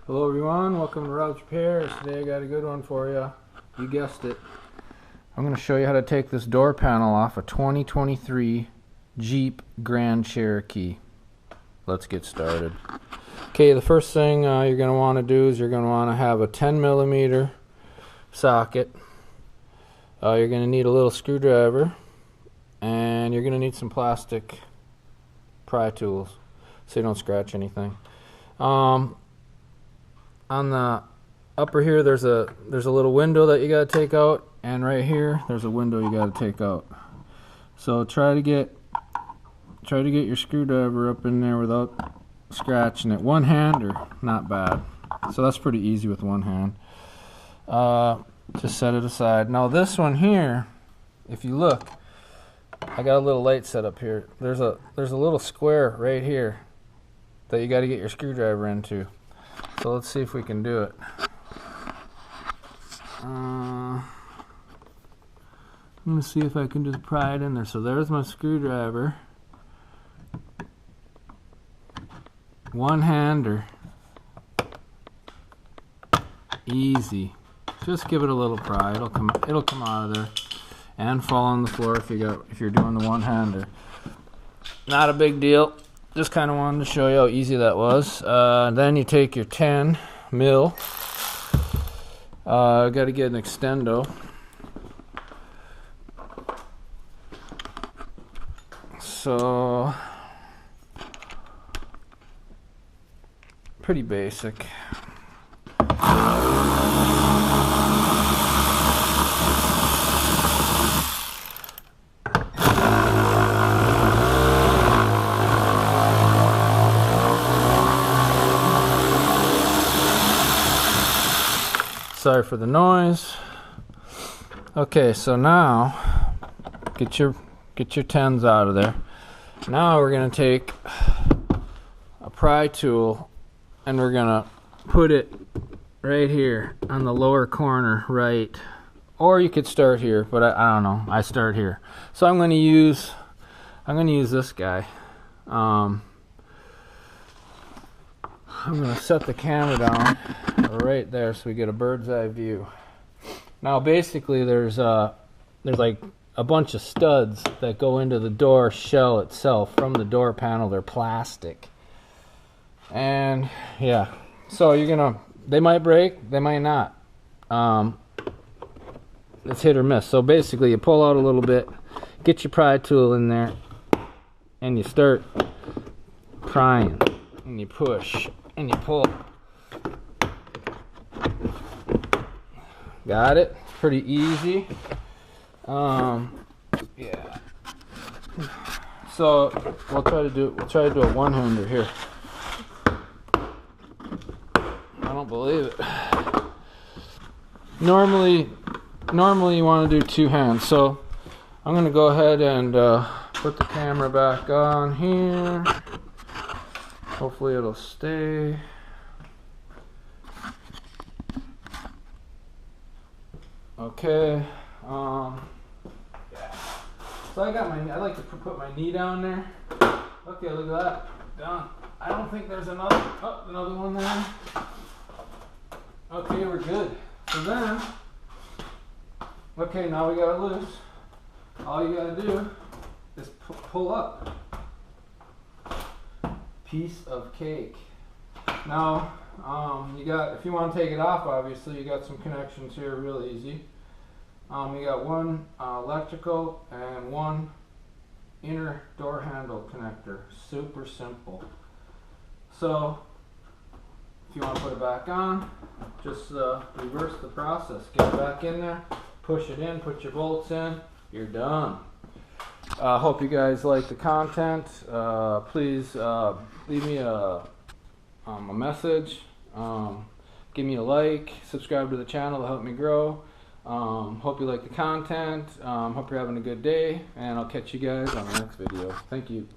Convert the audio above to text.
Hello everyone, welcome to Rob's Repairs. Today I got a good one for you. You guessed it. I'm going to show you how to take this door panel off a 2023 Jeep Grand Cherokee. Let's get started. Okay, the first thing you're going to want to do is you're going to want to have a 10mm socket. You're going to need a little screwdriver, and you're going to need some plastic pry tools so you don't scratch anything. On the upper here there's a little window that you got to take out, and right here there's a window you got to take out. So try to get your screwdriver up in there without scratching it. One hander, not bad. So that's pretty easy with one hand. Just set it aside. Now this one here, if you look, I got a little light set up here. There's a little square right here that you got to get your screwdriver into. So let's see if we can do it. I'm going to see if I can just pry it in there. So there's my screwdriver. One hander. Easy. Just give it a little pry. It'll come out of there and fall on the floor if you're doing the one hander. Not a big deal. Just kind of wanted to show you how easy that was. Then you take your 10mm. Got to get an extendo. So pretty basic. Sorry for the noise. Okay, so now get your 10s out of there. Now we're gonna take a pry tool and we're gonna put it right here on the lower corner right, or you could start here, but I don't know, I start here. So I'm gonna use this guy. I'm gonna set the camera down right there so we get a bird's eye view. Now basically there's like a bunch of studs that go into the door shell itself from the door panel. They're plastic, and yeah, so they might break, they might not. It's hit or miss. So basically you pull out a little bit, get your pry tool in there, and you start prying, and you push and you pull. Got it? Pretty easy. Yeah. So we'll try to do a one-hander here. I don't believe it. Normally you want to do two hands. So I'm gonna go ahead and put the camera back on here. Hopefully it'll stay. Okay. Yeah. So I like to put my knee down there. Okay, look at that. Done. I don't think there's another one there. Okay, we're good. So then, okay, now we got it loose. All you gotta do is pull up. Piece of cake. Now, if you want to take it off, obviously you got some connections here, real easy. You got one electrical and one inner door handle connector. Super simple. So if you want to put it back on, just reverse the process. Get it back in there, push it in, put your bolts in, you're done. Hope you guys like the content. Please leave me a message. Give me a like, subscribe to the channel to help me grow. Hope you like the content. Hope you're having a good day, and I'll catch you guys on the next video. Thank you.